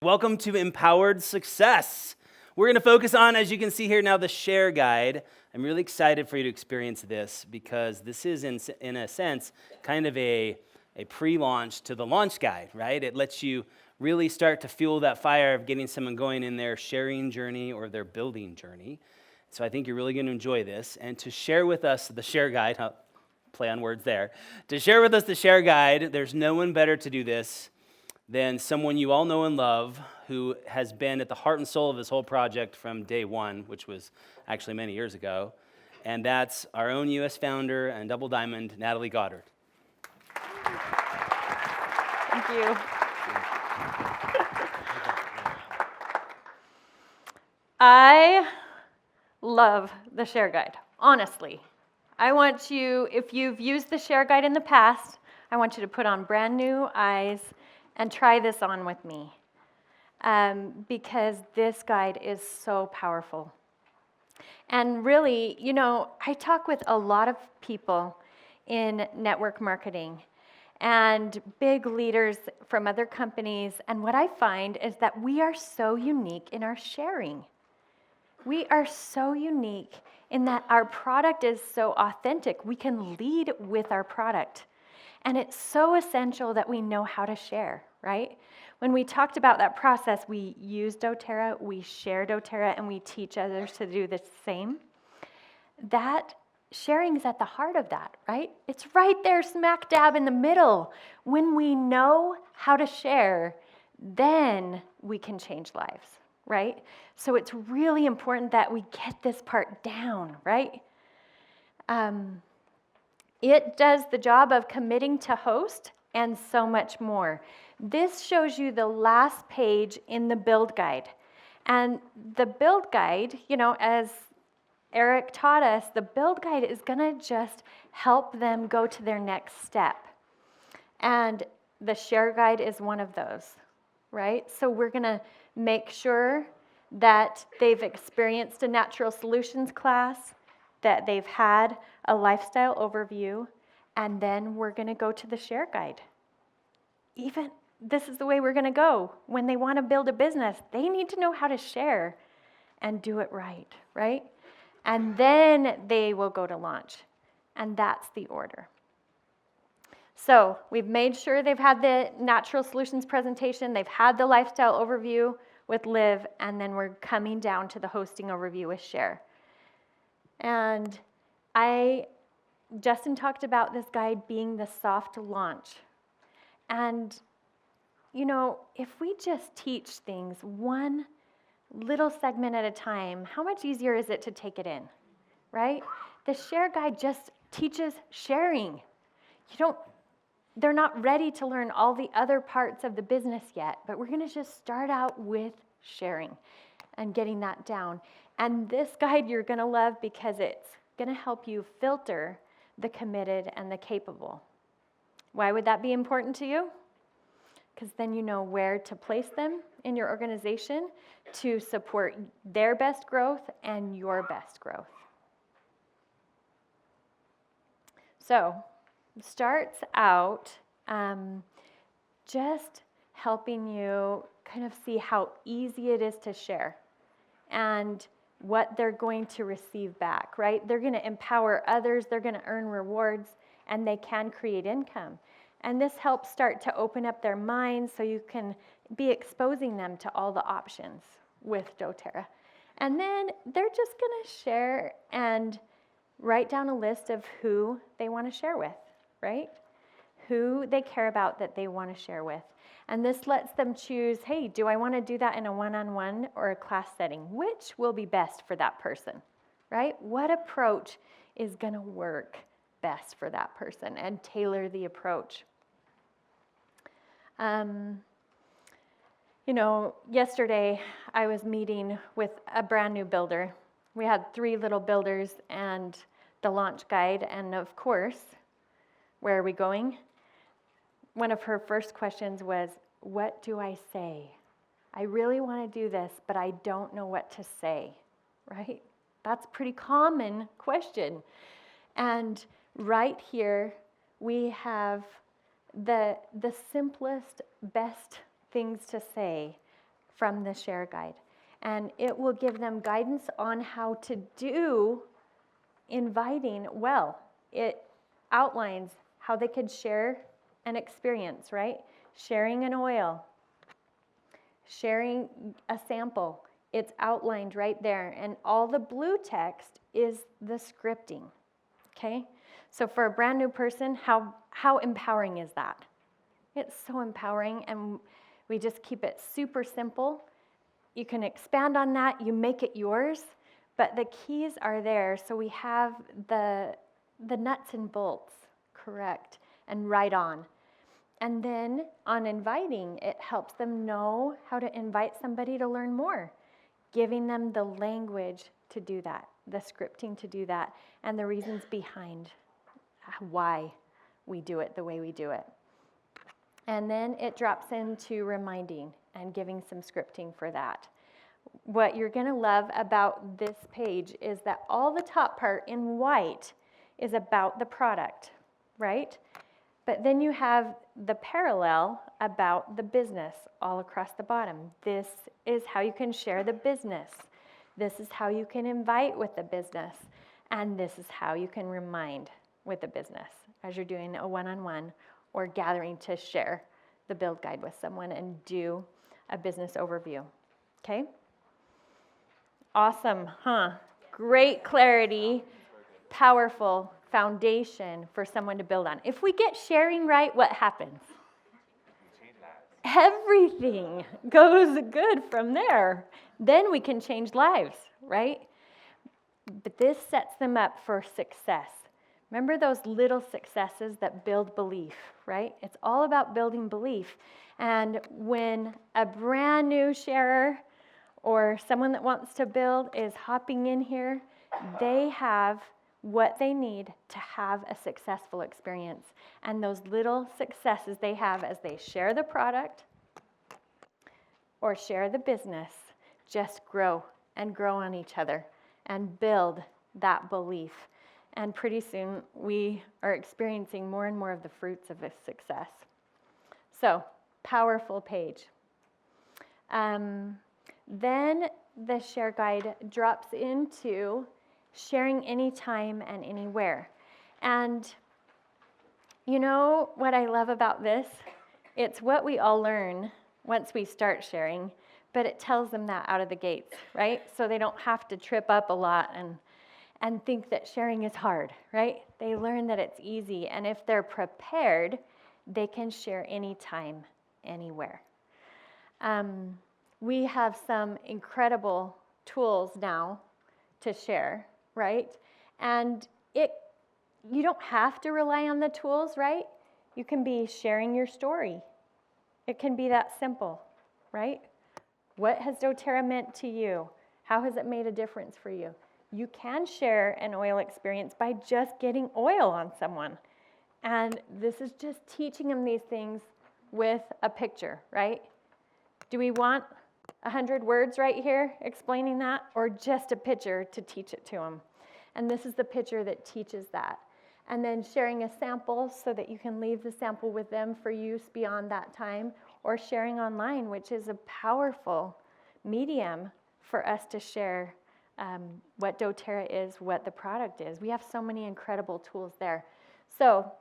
Welcome to Empowered Success. We're going to focus on, as you can see here now, the share guide. I'm really excited for you to experience this because this is, in a sense, kind of a pre-launch to the launch guide, right? It lets you really start to fuel that fire of getting someone going in their sharing journey or their building journey. So I think you're really going to enjoy this. And to share with us the share guide, I'll play on words there. To share with us the share guide, there's no one better to do this than someone you all know and love who has been at the heart and soul of this whole project from day one, which was actually many years ago. And that's our own U.S. founder and double diamond, Natalie Goddard. Thank you. I love the share guide, honestly. I want you, if you've used the share guide in the past, I want you to put on brand new eyes and try this on with me, because this guide is so powerful. And really, you know, I talk with a lot of people in network marketing and big leaders from other companies, and what I find is that we are so unique in our sharing. We are so unique in that our product is so authentic. We can lead with our product. And it's so essential that we know how to share, right? When we talked about that process, we use doTERRA, we share doTERRA, and we teach others to do the same. That sharing is at the heart of that, right? It's right there smack dab in the middle. When we know how to share, then we can change lives, right? So it's really important that we get this part down, right? It does the job of committing to host and so much more. This shows you the last page in the build guide. And the build guide, you know, as Eric taught us, the build guide is going to just help them go to their next step. And the share guide is one of those, right? So we're going to make sure that they've experienced a natural solutions class, that they've had a lifestyle overview, and then we're going to go to the share guide. Even this is the way we're going to go. When they want to build a business, they need to know how to share and do it right, right? And then they will go to launch. And that's the order. So we've made sure they've had the natural solutions presentation, they've had the lifestyle overview with Liv, and then we're coming down to the hosting overview with Share. And Justin talked about this guide being the soft launch. And, you know, if we just teach things one little segment at a time, how much easier is it to take it in, right? The share guide just teaches sharing. They're not ready to learn all the other parts of the business yet, but we're going to just start out with sharing and getting that down. And this guide you're going to love because it's going to help you filter the committed and the capable. Why would that be important to you? Because then you know where to place them in your organization to support their best growth and your best growth. So, it starts out just helping you kind of see how easy it is to share and what they're going to receive back, right? They're going to empower others, they're going to earn rewards, and they can create income. And this helps start to open up their minds so you can be exposing them to all the options with doTERRA. And then they're just going to share and write down a list of who they want to share with, right? Who they care about that they want to share with. And this lets them choose, hey, do I want to do that in a one-on-one or a class setting? Which will be best for that person, right? What approach is going to work best for that person, and tailor the approach. You know, yesterday I was meeting with a brand new builder. We had 3 little builders and the launch guide, and of course, where are we going? One of her first questions was, what do I say? I really want to do this, but I don't know what to say, right? That's a pretty common question. And right here, we have the simplest, best things to say from the share guide. And it will give them guidance on how to do inviting well. It outlines how they could share an experience, right? Sharing an oil, sharing a sample. It's outlined right there. And all the blue text is the scripting, okay? So for a brand new person, how empowering is that? It's so empowering, and we just keep it super simple. You can expand on that, you make it yours, but the keys are there, so we have the nuts and bolts correct and right on. And then on inviting, it helps them know how to invite somebody to learn more, giving them the language to do that, the scripting to do that, and the reasons behind why we do it the way we do it. And then it drops into reminding and giving some scripting for that. What you're going to love about this page is that all the top part in white is about the product, right? But then you have the parallel about the business all across the bottom. This is how you can share the business. This is how you can invite with the business. And this is how you can remind with the business as you're doing a one-on-one or gathering to share the build guide with someone and do a business overview. Okay? Awesome, huh? Great clarity, powerful foundation for someone to build on. If we get sharing right, what happens? Everything goes good from there. Then we can change lives, right? But this sets them up for success. Remember those little successes that build belief, right? It's all about building belief. And when a brand new sharer or someone that wants to build is hopping in here, they have what they need to have a successful experience. And those little successes they have as they share the product or share the business just grow and grow on each other and build that belief. And pretty soon we are experiencing more and more of the fruits of this success. So, powerful page. Then the share guide drops into sharing anytime and anywhere. And you know what I love about this? It's what we all learn once we start sharing, but it tells them that out of the gates, right? So they don't have to trip up a lot and think that sharing is hard, right? They learn that it's easy, and if they're prepared, they can share anytime, anywhere. We have some incredible tools now to share, right? And you don't have to rely on the tools, right? You can be sharing your story. It can be that simple, right? What has doTERRA meant to you? How has it made a difference for you? You can share an oil experience by just getting oil on someone. And this is just teaching them these things with a picture, right? Do we want 100 words right here explaining that, or just a picture to teach it to them? And this is the picture that teaches that. And then sharing a sample so that you can leave the sample with them for use beyond that time, or sharing online, which is a powerful medium for us to share what doTERRA is, what the product is. We have so many incredible tools there. So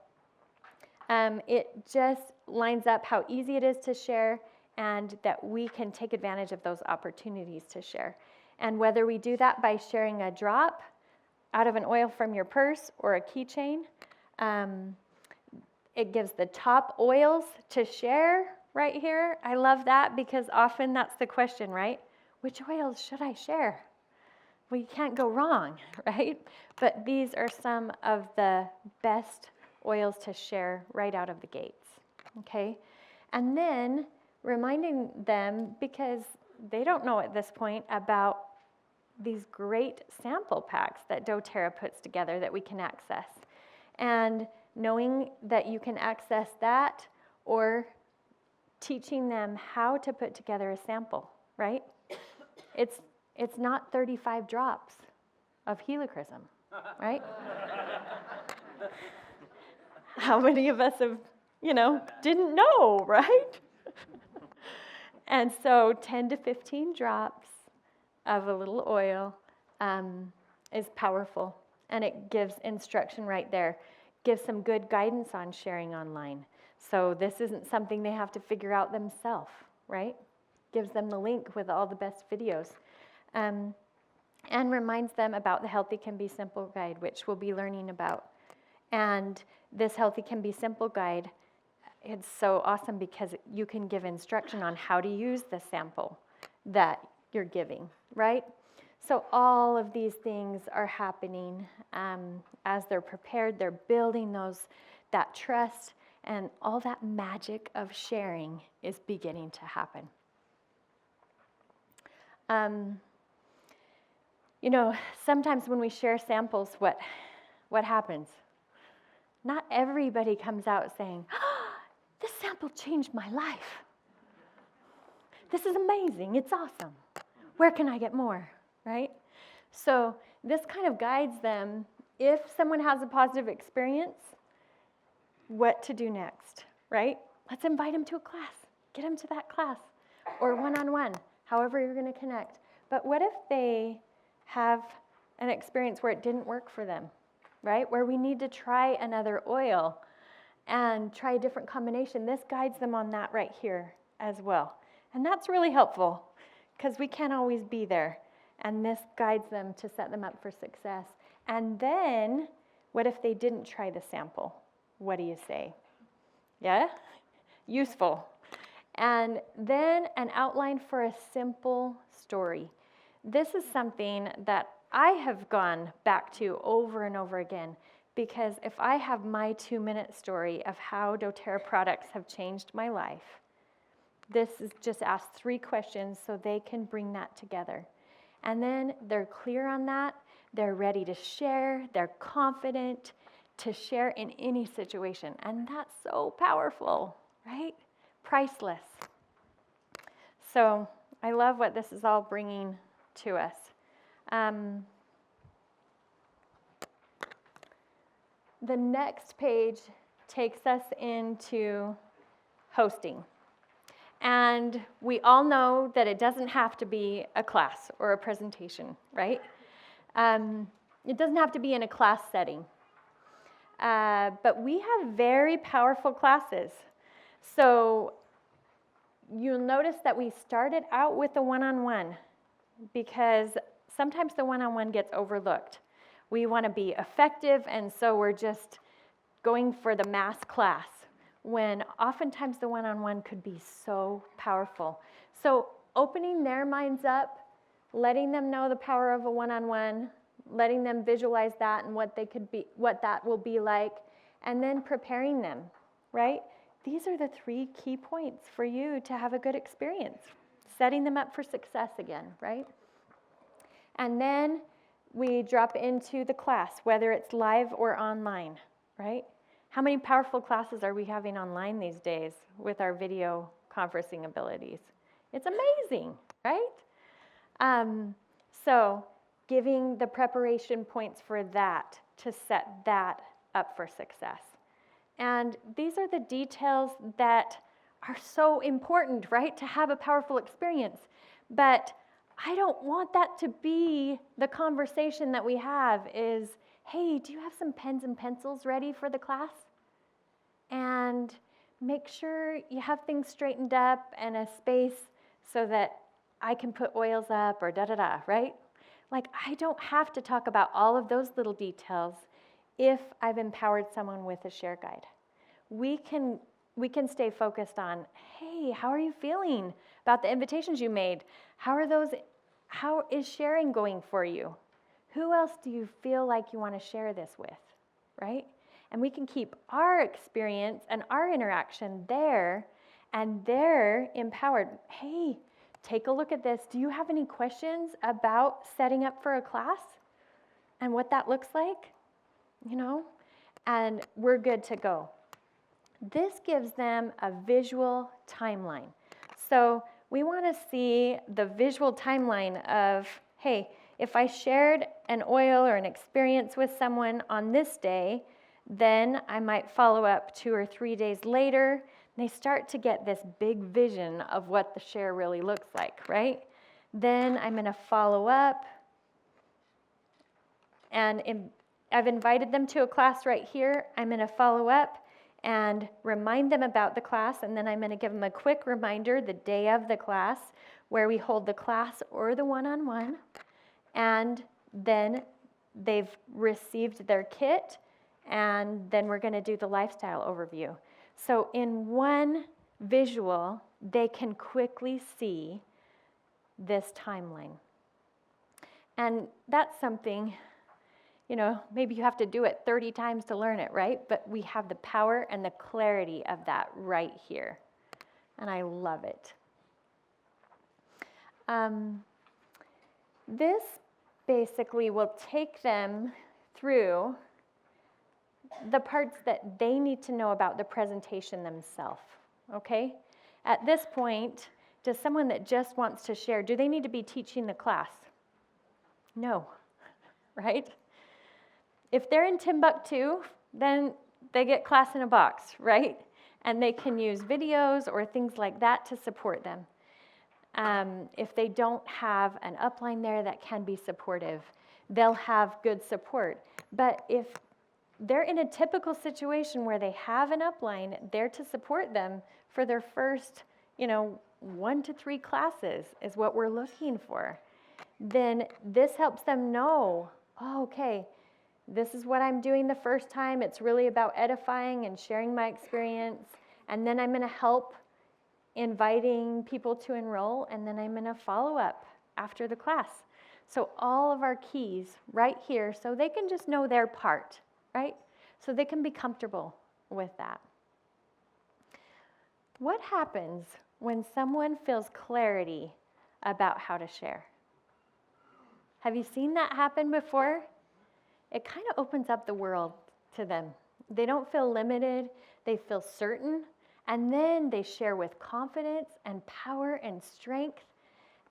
it just lines up how easy it is to share, and that we can take advantage of those opportunities to share. And whether we do that by sharing a drop out of an oil from your purse or a keychain, it gives the top oils to share right here. I love that because often that's the question, right? Which oils should I share? Well, you can't go wrong, right? But these are some of the best oils to share right out of the gates, okay? And then reminding them, because they don't know at this point about these great sample packs that doTERRA puts together that we can access. And knowing that you can access that, or teaching them how to put together a sample, right? It's not 35 drops of helichrysum, right? How many of us have, didn't know, right? And so 10 to 15 drops of a little oil is powerful, and it gives instruction right there. Gives some good guidance on sharing online. So this isn't something they have to figure out themselves, right? Gives them the link with all the best videos. And reminds them about the Healthy Can Be Simple guide, which we'll be learning about. And this Healthy Can Be Simple guide, it's so awesome because you can give instruction on how to use the sample that you're giving, right? So all of these things are happening as they're prepared. They're building that trust, and all that magic of sharing is beginning to happen. Sometimes when we share samples, what happens? Not everybody comes out saying, "Oh, this sample changed my life. This is amazing. It's awesome. Where can I get more?" Right? So this kind of guides them, if someone has a positive experience, what to do next, right? Let's invite them to a class. Get them to that class. Or one-on-one, however you're going to connect. But what if they have an experience where it didn't work for them, right? Where we need to try another oil and try a different combination. This guides them on that right here as well. And that's really helpful because we can't always be there. And this guides them to set them up for success. And then, what if they didn't try the sample? What do you say? Yeah? Useful. And then an outline for a simple story. This is something that I have gone back to over and over again, because if I have my 2-minute story of how doTERRA products have changed my life, this is just ask 3 questions so they can bring that together. And then they're clear on that, they're ready to share, they're confident to share in any situation. And that's so powerful, right? Priceless. So I love what this is all bringing to us. The next page takes us into hosting. And we all know that it doesn't have to be a class or a presentation, right? It doesn't have to be in a class setting. But we have very powerful classes. So you'll notice that we started out with the one-on-one because sometimes the one-on-one gets overlooked. We want to be effective, and so we're just going for the mass class, when oftentimes the one-on-one could be so powerful. So opening their minds up, letting them know the power of a one-on-one, letting them visualize that and what that will be like, and then preparing them, right? These are the 3 key points for you to have a good experience, setting them up for success again, right? And then we drop into the class, whether it's live or online, right? How many powerful classes are we having online these days with our video conferencing abilities? It's amazing, right? So giving the preparation points for that to set that up for success. And these are the details that are so important, right, to have a powerful experience. But I don't want that to be the conversation that we have is, hey, do you have some pens and pencils ready for the class? And make sure you have things straightened up and a space so that I can put oils up or da-da-da, right? Like, I don't have to talk about all of those little details if I've empowered someone with a share guide. We can stay focused on, hey, how are you feeling about the invitations you made? How is sharing going for you? Who else do you feel like you want to share this with, right? And we can keep our experience and our interaction there, and they're empowered. Hey, take a look at this. Do you have any questions about setting up for a class and what that looks like? And we're good to go. This gives them a visual timeline. So we want to see the visual timeline of, hey, if I shared an oil or an experience with someone on this day, then I might follow up 2 or 3 days later. They start to get this big vision of what the share really looks like, right? Then I'm going to follow up, and I've invited them to a class right here. I'm going to follow up and remind them about the class, and then I'm going to give them a quick reminder the day of the class where we hold the class or the one-on-one, and then they've received their kit, and then we're going to do the lifestyle overview. So in one visual, they can quickly see this timeline. And that's something, maybe you have to do it 30 times to learn it, right? But we have the power and the clarity of that right here. And I love it. This basically will take them through the parts that they need to know about the presentation themselves, okay? At this point, does someone that just wants to share, do they need to be teaching the class? No, right? If they're in Timbuktu, then they get class in a box, right? And they can use videos or things like that to support them. If they don't have an upline there that can be supportive, they'll have good support. But if they're in a typical situation where they have an upline there to support them for their first, 1 to 3 classes is what we're looking for, then this helps them know, oh, okay, this is what I'm doing the first time. It's really about edifying and sharing my experience. And then I'm going to help inviting people to enroll, and then I'm going to follow up after the class. So all of our keys right here, so they can just know their part, right? So they can be comfortable with that. What happens when someone feels clarity about how to share? Have you seen that happen before? It kind of opens up the world to them. They don't feel limited, they feel certain, and then they share with confidence and power and strength.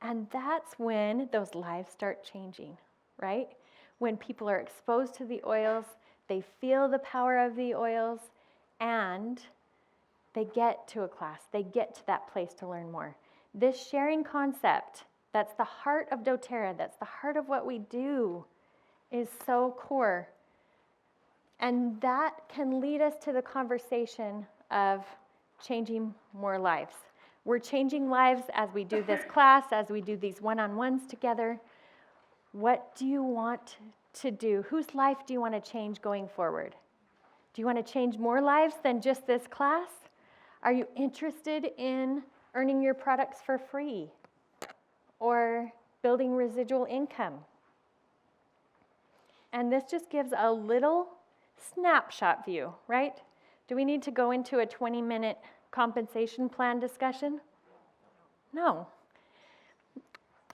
And that's when those lives start changing, right? When people are exposed to the oils, they feel the power of the oils, and they get to a class. They get to that place to learn more. This sharing concept, that's the heart of doTERRA, that's the heart of what we do, is so core. And that can lead us to the conversation of changing more lives. We're changing lives as we do this class, as we do these one-on-ones together. What do you want to do? Whose life do you want to change going forward? Do you want to change more lives than just this class? Are you interested in earning your products for free or building residual income? And this just gives a little snapshot view, right? Do we need to go into a 20-minute compensation plan discussion? No.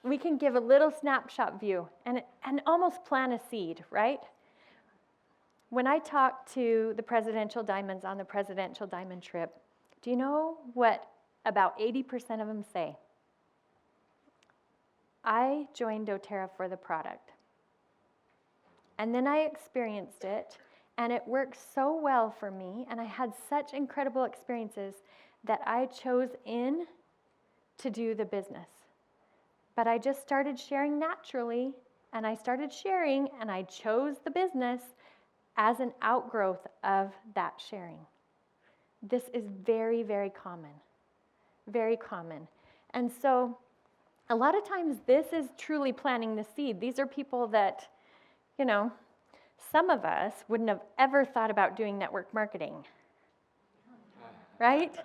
We can give a little snapshot view and almost plant a seed, right? When I talk to the presidential diamonds on the presidential diamond trip, do you know what about 80% of them say? I joined doTERRA for the product. And then I experienced it, and it worked so well for me, and I had such incredible experiences that I chose in to do the business. But I just started sharing naturally, and I started sharing, and I chose the business as an outgrowth of that sharing. This is very, very common. Very common. And so a lot of times this is truly planting the seed. These are people that, some of us wouldn't have ever thought about doing network marketing, right?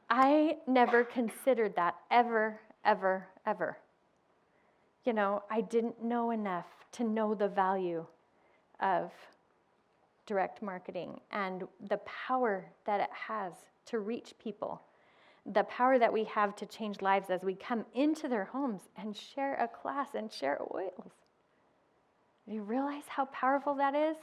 I never considered that ever, ever, ever. I didn't know enough to know the value of direct marketing and the power that it has to reach people, the power that we have to change lives as we come into their homes and share a class and share oils. Do you realize how powerful that is?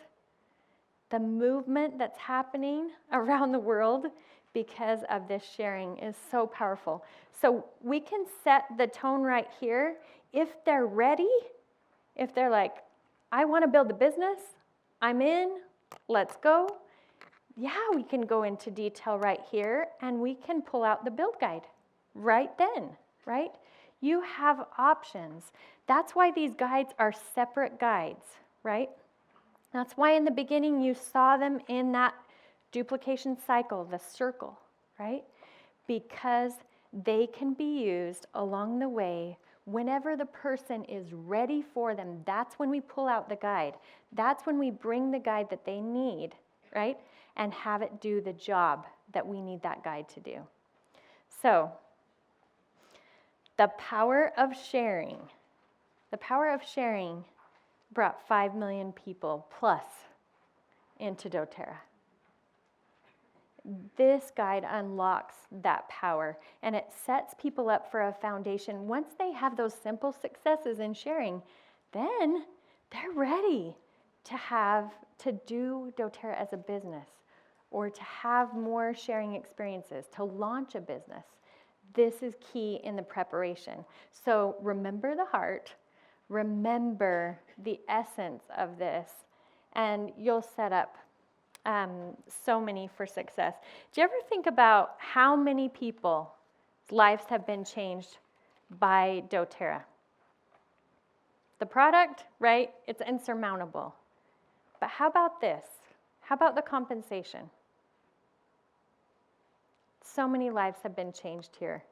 The movement that's happening around the world because of this sharing is so powerful. So we can set the tone right here. If they're ready, if they're like, I want to build a business, I'm in, let's go, Yeah, we can go into detail right here, and we can pull out the build guide right then, right? You have options. That's why these guides are separate guides, right? That's why in the beginning you saw them in that duplication cycle, the circle, right? Because they can be used along the way whenever the person is ready for them. That's when we pull out the guide. That's when we bring the guide that they need, right? And have it do the job that we need that guide to do. So, the power of sharing. The power of sharing brought 5 million people plus into doTERRA. This guide unlocks that power, and it sets people up for a foundation. Once they have those simple successes in sharing, then they're ready to do doTERRA as a business, or to have more sharing experiences, to launch a business. This is key in the preparation. So remember the heart, remember the essence of this, and you'll set up so many for success. Do you ever think about how many people's lives have been changed by doTERRA? The product, right? It's insurmountable. But how about this? How about the compensation? So many lives have been changed here.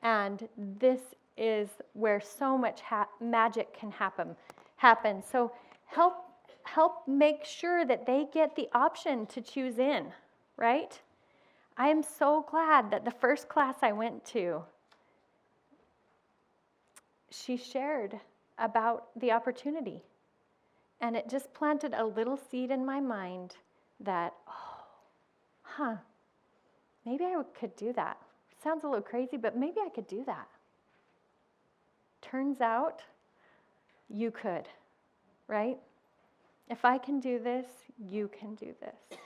And this is where so much magic can happen. So help make sure that they get the option to choose in, right? I am so glad that the first class I went to, she shared about the opportunity. And it just planted a little seed in my mind that, maybe I could do that. Sounds a little crazy, but maybe I could do that. Turns out you could, right? If I can do this, you can do this.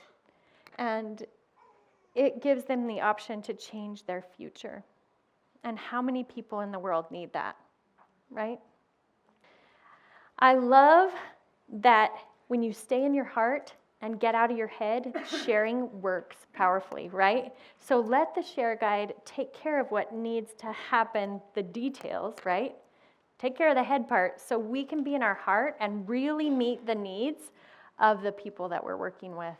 And it gives them the option to change their future. And how many people in the world need that, right? I love that when you stay in your heart and get out of your head, sharing works powerfully, right? So let the share guide take care of what needs to happen, the details, right? Take care of the head part so we can be in our heart and really meet the needs of the people that we're working with.